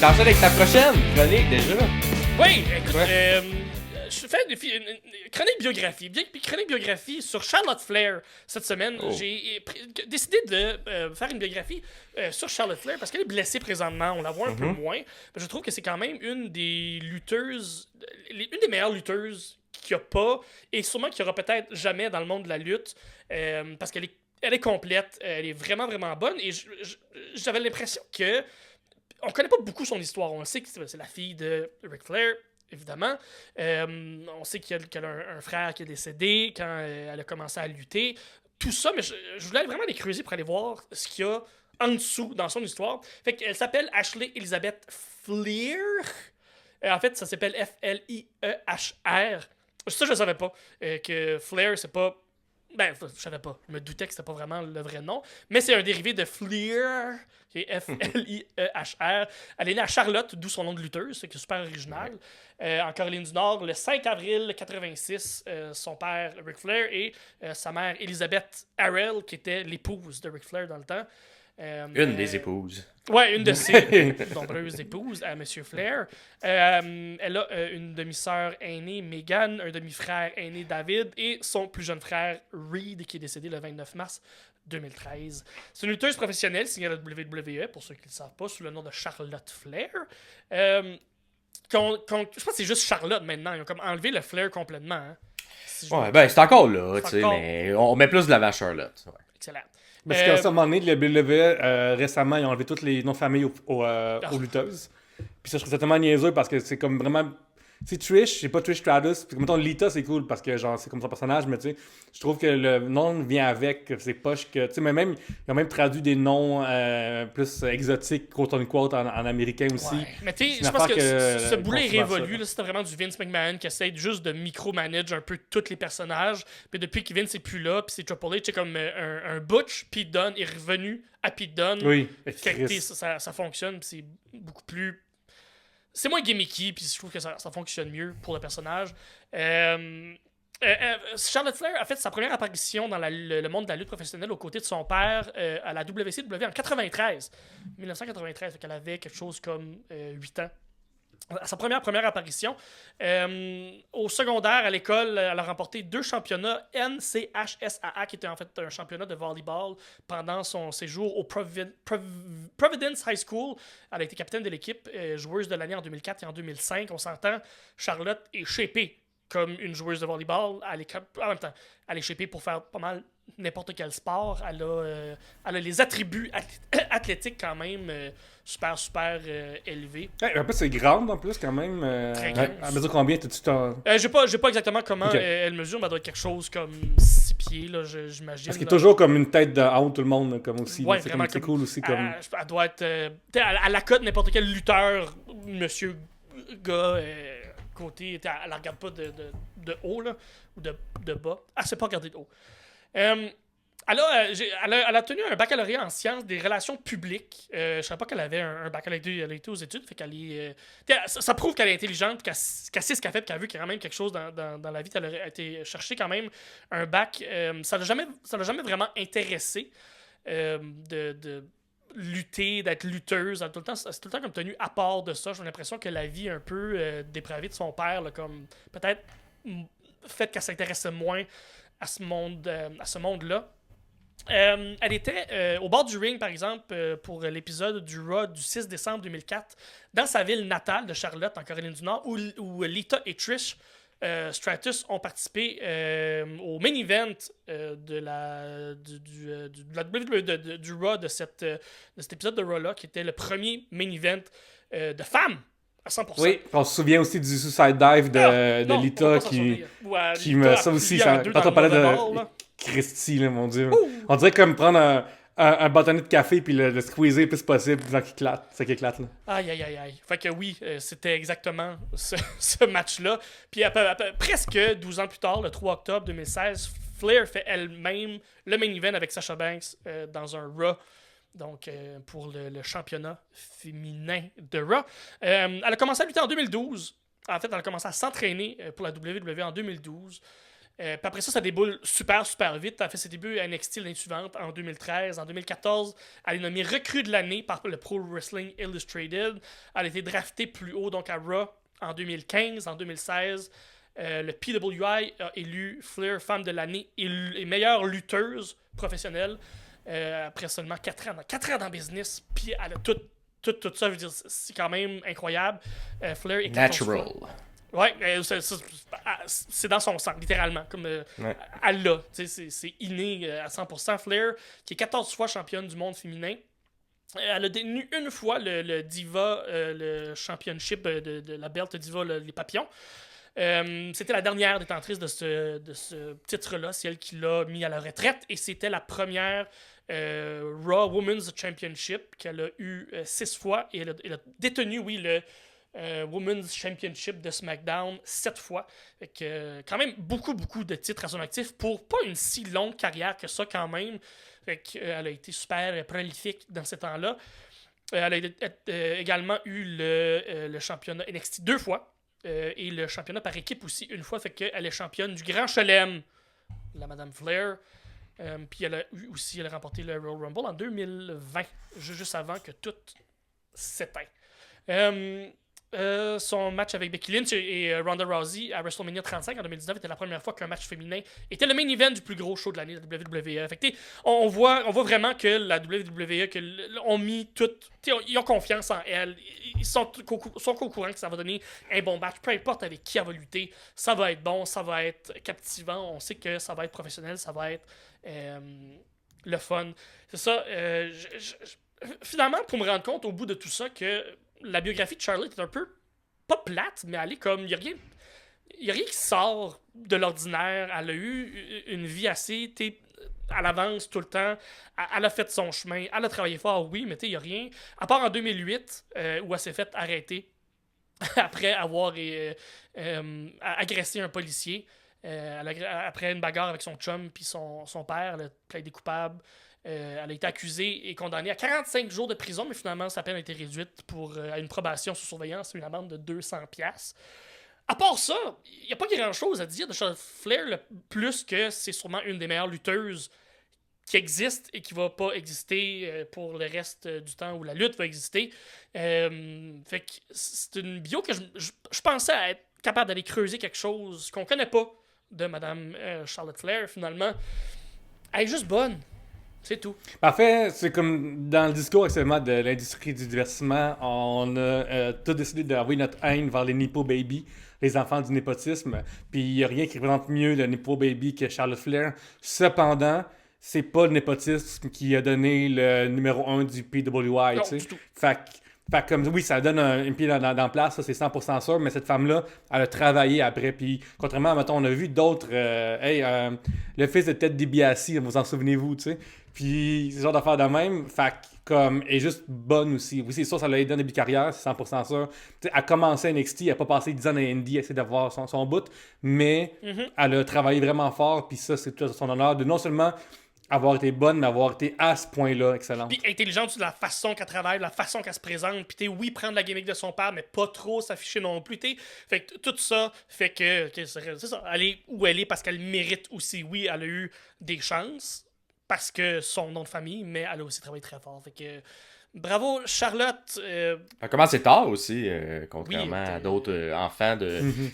t'enchaînes avec ta prochaine chronique déjà. Oui, écoute, je fais une chronique biographie. Chronique biographie sur Charlotte Flair cette semaine. J'ai décidé de faire une biographie sur Charlotte Flair parce qu'elle est blessée présentement. On la voit un peu moins. Mais je trouve que c'est quand même une des lutteuses, une des meilleures lutteuses qu'il n'y a pas et sûrement qu'il n'y aura peut-être jamais dans le monde de la lutte parce qu'elle est complète. Elle est vraiment, vraiment bonne. Et j'avais l'impression que on connaît pas beaucoup son histoire. On sait que c'est la fille de Ric Flair, évidemment. On sait qu'elle a un frère qui est décédé quand elle a commencé à lutter. Tout ça, mais je voulais vraiment les creuser pour aller voir ce qu'il y a en dessous dans son histoire. Fait qu'elle s'appelle Ashley Elizabeth Fleer. En fait, ça s'appelle F-L-I-E-H-R. Ça, je ne savais pas. Que Flair, c'est pas... Ben, je savais pas. Je me doutais que c'était pas vraiment le vrai nom. Mais c'est un dérivé de Fleer, qui est F-L-I-E-H-R. Elle est née à Charlotte, d'où son nom de lutteuse, c'est super original. En Caroline du Nord, le 5 avril 86, son père, Ric Flair, et sa mère, Elizabeth Harrell, qui était l'épouse de Ric Flair dans le temps. Une des épouses. Ouais, une de ses nombreuses épouses à M. Flair. Elle a une demi-sœur aînée, Megan, un demi-frère aîné, David, et son plus jeune frère, Reed, qui est décédé le 29 mars 2013. C'est une lutteuse professionnelle signée à la WWE, pour ceux qui ne le savent pas, sous le nom de Charlotte Flair. Je pense que c'est juste Charlotte maintenant. Ils ont comme enlevé le Flair complètement. Hein. C'est encore là, tu sais, mais on met plus de l'avant Charlotte. Ouais. Excellent. Parce qu'à un moment donné, le WWE, récemment, ils ont enlevé tous les noms de famille aux lutteuses. Puis ça, je trouve ça tellement niaiseux parce que c'est comme vraiment... C'est Trish, c'est pas Trish Stratus. Puis mettons, Lita, c'est cool parce que genre c'est comme son personnage, mais tu sais, je trouve que le nom vient avec, c'est poche que... Tu sais, mais même, ils ont même traduit des noms plus exotiques, quote-unquote, en américain aussi. Ouais. Mais tu sais, je pense que ce boulet est révolu. Là, c'était vraiment du Vince McMahon qui essaie juste de micromanager un peu tous les personnages. Puis depuis que Vince n'est plus là, puis c'est Triple H, c'est comme un Butch, Pete Dunne est revenu à Pete Dunne. Oui, ça fonctionne, puis c'est beaucoup plus... C'est moins gimmicky, puis je trouve que ça fonctionne mieux pour le personnage. Charlotte Flair a fait sa première apparition dans le monde de la lutte professionnelle aux côtés de son père à la WCW en 1993. Donc elle avait quelque chose comme 8 ans. À sa première apparition. Au secondaire, à l'école, elle a remporté 2 championnats NCHSAA, qui était en fait un championnat de volleyball pendant son séjour au Providence High School. Elle a été capitaine de l'équipe, joueuse de l'année en 2004 et en 2005. On s'entend, Charlotte est shapée comme une joueuse de volleyball. En même temps, elle est shapée pour faire pas mal n'importe quel sport. Elle a les attributs athlétiques quand même super élevés. En plus, c'est grande en plus quand même. Très grande. Elle mesure combien? T'as-tu j'ai pas exactement comment elle mesure, mais elle doit être quelque chose comme 6 pieds, là, j'imagine. Parce qu'il y a toujours comme une tête de honte tout le monde, comme aussi. Ouais, c'est cool aussi. Comme... Elle doit être... à la cote, n'importe quel lutteur, monsieur gars... côté, elle la regarde pas de haut là, ou de bas. Elle sait pas regarder de haut. Elle a tenu un baccalauréat en sciences des relations publiques. Je savais pas qu'elle avait un baccalauréat. Elle a été aux études. Fait qu'elle est, ça prouve qu'elle est intelligente, qu'elle sait ce qu'elle fait, qu'elle a vu qu'il y a quand même quelque chose dans la vie. Elle a été chercher quand même un bac. Ça l'a jamais vraiment intéressé de lutter, d'être lutteuse. C'est tout le temps comme tenue à part de ça. J'ai l'impression que la vie un peu dépravée de son père, là, comme peut-être fait qu'elle s'intéresse moins à ce monde-là. Elle était au bord du ring, par exemple, pour l'épisode du Raw du 6 décembre 2004, dans sa ville natale de Charlotte, en Caroline du Nord, où Lita et Trish Stratus ont participé au main event du Raw de cet épisode de Raw-là, qui était le premier main event de femmes à 100%. Oui, on se souvient aussi du Suicide Dive de Lita qui me... Ça aussi, quand on parlait de Christy, là, mon Dieu. Ouh! On dirait comme prendre un bâtonnet de café puis le squeezer le plus possible avant qu'il éclate. Ça qui éclate, là. Aïe. Fait que oui, c'était exactement ce match-là. Puis presque 12 ans plus tard, le 3 octobre 2016, Flair fait elle-même le main event avec Sasha Banks dans un Raw. Donc, pour le championnat féminin de Raw. Elle a commencé à lutter en 2012. En fait, elle a commencé à s'entraîner pour la WWE en 2012. Puis après ça déboule super, super vite. Elle a fait ses débuts à NXT l'année suivante, en 2013. En 2014, elle est nommée recrue de l'année par le Pro Wrestling Illustrated. Elle a été draftée plus haut, donc à Raw, en 2015. En 2016, le PWI a élu Flair femme de l'année et meilleure lutteuse professionnelle après seulement 4 ans. 4 ans dans le business, puis elle a tout ça, je veux dire, c'est quand même incroyable. Flair est 14 Natural. fois. Ouais, c'est dans son sang, littéralement. Comme elle l'a. C'est inné à 100%. Flair, qui est 14 fois championne du monde féminin. Elle a détenu une fois le Diva, le championship de la belt Diva, les papillons. C'était la dernière détentrice de ce titre-là. C'est elle qui l'a mis à la retraite. Et c'était la première Raw Women's Championship qu'elle a eu 6 fois. Et elle a détenu, oui, le Women's Championship de SmackDown 7 fois. Fait que, quand même beaucoup de titres à son actif pour pas une si longue carrière que ça quand même. Fait que, elle a été super prolifique dans ces temps-là. Elle a également eu le championnat NXT 2 fois et le championnat par équipe aussi une fois. Fait qu'elle est championne du Grand Chelem, la Madame Flair. Puis elle a remporté le Royal Rumble en 2020, juste avant que tout s'éteigne. Son match avec Becky Lynch et Ronda Rousey à WrestleMania 35 en 2019 était la première fois qu'un match féminin était le main event du plus gros show de l'année de la WWE. Fait que, on voit vraiment que la WWE ont mis tout, ils ont confiance en elle. Ils sont au courant que ça va donner un bon match. Peu importe avec qui elle va lutter, ça va être bon, ça va être captivant. On sait que ça va être professionnel, ça va être le fun. C'est ça. Finalement, pour me rendre compte au bout de tout ça que la biographie de Charlotte est un peu pas plate, mais elle est comme. Il n'y a rien qui sort de l'ordinaire. Elle a eu une vie assez. Elle avance tout le temps. Elle a fait son chemin. Elle a travaillé fort, oui, mais il n'y a rien. À part en 2008, où elle s'est fait arrêter après avoir agressé un policier. Après une bagarre avec son chum puis son père, elle a plaidé coupable. Elle a été accusée et condamnée à 45 jours de prison, mais finalement, sa peine a été réduite à une probation sous surveillance et une amende de 200$. À part ça, il n'y a pas grand-chose à dire de Charlotte Flair, plus que c'est sûrement une des meilleures lutteuses qui existe et qui va pas exister pour le reste du temps où la lutte va exister. Fait que c'est une bio que je pensais à être capable d'aller creuser quelque chose qu'on connaît pas de Madame Charlotte Flair, finalement. Elle est juste bonne. C'est tout. Parfait, c'est comme dans le discours actuellement de l'industrie du divertissement, on a tout décidé d'envoyer notre haine vers les Nepo Baby, les enfants du népotisme. Puis il n'y a rien qui représente mieux le Nepo Baby que Charlotte Flair. Cependant, c'est pas le népotisme qui a donné le numéro 1 du PWI. Non, tu sais. du tout. Fait comme oui, ça donne un pied dans place, ça c'est 100% sûr, mais cette femme-là, elle a travaillé après. Puis contrairement à, mettons, on a vu d'autres. Le fils de Ted DiBiase, vous en souvenez-vous, tu sais. Puis ce genre d'affaires de même, comme, est juste bonne aussi. Oui, c'est sûr, ça l'a aidé dans le début de carrière, c'est 100% sûr. T'sais, elle a commencé à NXT, elle n'a pas passé 10 ans à ND à essayer d'avoir son bout, mais elle a travaillé vraiment fort, puis ça, c'est tout à son honneur de non seulement avoir été bonne, mais avoir été à ce point-là excellente. Puis intelligente de la façon qu'elle travaille, la façon qu'elle se présente. Puis oui, prendre la gimmick de son père, mais pas trop s'afficher non plus. Fait que tout ça fait que c'est ça. Elle est où elle est parce qu'elle mérite aussi. Oui, elle a eu des chances parce que son nom de famille, mais elle a aussi travaillé très fort. Fait que bravo Charlotte. Elle commence tard aussi, contrairement à d'autres enfants.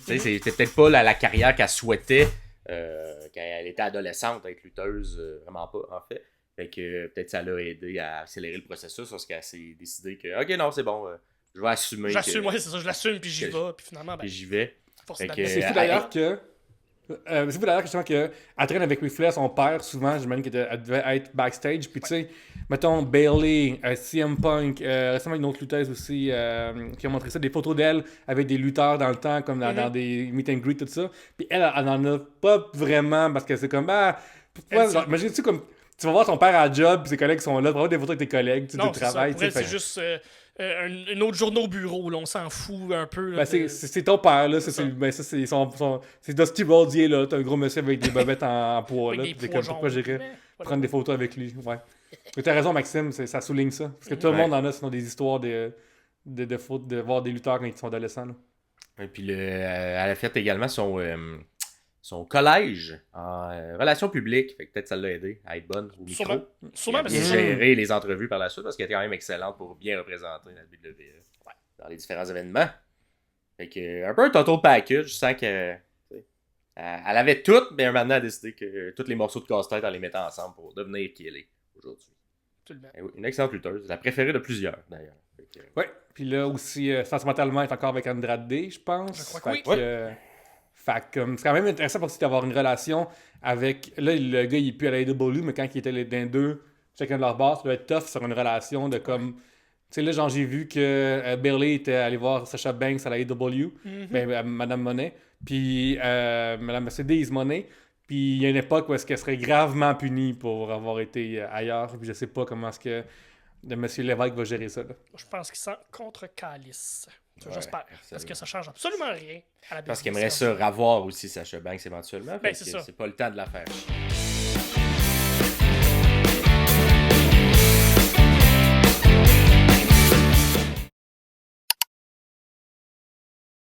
C'était peut-être pas la carrière qu'elle souhaitait. Quand elle était adolescente, être lutteuse, vraiment pas, en fait. Fait que peut-être ça l'a aidé à accélérer le processus parce qu'elle s'est décidé que, ok, non, c'est bon, je vais assumer. J'assume, ouais, c'est ça, je l'assume, puis j'y vais, puis finalement, puis j'y vais. C'est fou d'ailleurs que. C'est fou d'ailleurs justement qu'elle traîne avec Ric Flair, son père, souvent, j'imagine qu'elle devait être backstage. Puis tu sais, mettons Bayley, CM Punk, récemment une autre lutteuse aussi qui a montré ça, des photos d'elle avec des lutteurs dans le temps, comme dans des meet and greet, tout ça. Puis elle en a pas vraiment parce que c'est comme, imagine-tu comme. Tu vas voir ton père à la job, puis ses collègues sont là, tu vas voir des photos avec tes collègues, tu travailles. Pour elle, c'est juste une autre journée au bureau, là, on s'en fout un peu. Là, c'est ton père, là. C'est Dusty Rhodes, là. T'as un gros monsieur avec des bobettes en poids, là. T'es comme, pourquoi j'irais prendre des photos avec lui? Ouais. Mais t'as raison, Maxime, ça souligne ça. Parce que tout le monde en a, sinon des histoires de voir des lutteurs quand ils sont adolescents, là. Et puis, elle a fait également son son collège en relations publiques. Fait que peut-être ça l'a aidé à être bonne au micro. Sûrement Et à parce bien que gérer les entrevues par la suite parce qu'elle était quand même excellente pour bien représenter la WWE dans les différents événements. Fait que un peu un total package. Je sens que elle avait tout, mais maintenant elle a décidé que tous les morceaux de casse-tête, elle les mettait ensemble pour devenir qui elle est aujourd'hui. Oui, une excellente lutteuse. La préférée de plusieurs, d'ailleurs. Ouais, puis là aussi, sentimentalement, elle est encore avec Andrade, je pense. Je crois que fait que, fait que, c'est quand même intéressant pour aussi d'avoir une relation avec... Là, le gars, il est plus à la AEW, mais quand il était dans deux, chacun de leur base, ça doit être tough sur une relation de comme... Tu sais, là, genre, j'ai vu que Bayley était allé voir Sasha Banks à la AEW, Madame Monet, puis Madame Mercedes Monet. Puis il y a une époque où est-ce qu'elle serait gravement punie pour avoir été ailleurs. Puis je sais pas comment est-ce que M. Lévesque va gérer ça. Là. Je pense qu'il sent contre Calice. J'espère. Parce que ça change absolument rien à la parce qu'il aimerait ça revoir aussi Sasha Banks éventuellement. Ben, c'est ça. C'est pas le temps de la faire.